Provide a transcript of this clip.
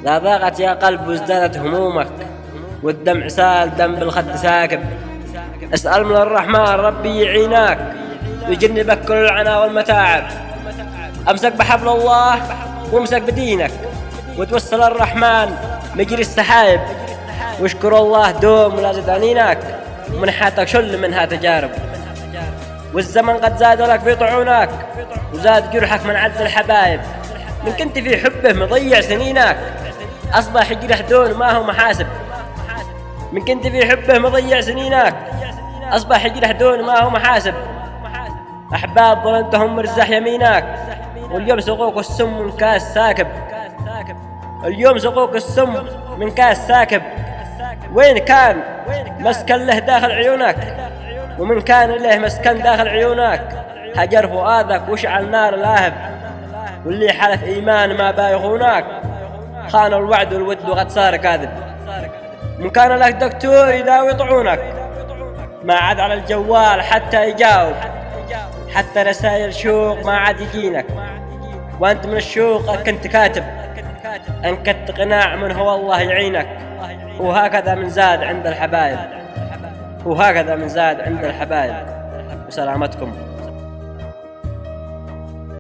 لا ضاقت يا قلب وازدادت همومك، والدمع سال دم بالخد ساكب. اسأل من الرحمن ربي يعينك ويجنبك كل العنا والمتاعب. امسك بحبل الله وامسك بدينك، وتوسل الرحمن مجري السحايب. واشكر الله دوم ولا زد عنينك، ومن حياتك شل منها تجارب. والزمن قد زاد لك في طعونك، وزاد جرحك من عز الحبايب. من كنت في حبه مضيع سنينك، أصبح يجرح دون ما هو محاسب. من كنت في حبه مضيع سنينك، أصبح يجرح دون ما هو محاسب. أحباب ظننتهم مرزح يمينك، واليوم سقوك السم من كاس ساكب. اليوم سقوك السم من كاس ساكب. وين كان مسكن له داخل عيونك، ومن كان له مسكن داخل عيونك. هجر فؤادك وشعل نار لاهب، واللي حلف إيمان ما بايخونك. خان الوعد والود وقد صار كاذب. من كان لك دكتور يداوي طعونك، ما عاد على الجوال حتى يجاوب. حتى رسائل شوق ما عاد يجينك، وانت من الشوق كنت كاتب. انكت قناع من هو الله يعينك. وهكذا من زاد عند الحبايب، وهكذا من زاد عند الحبايب. وسلامتكم.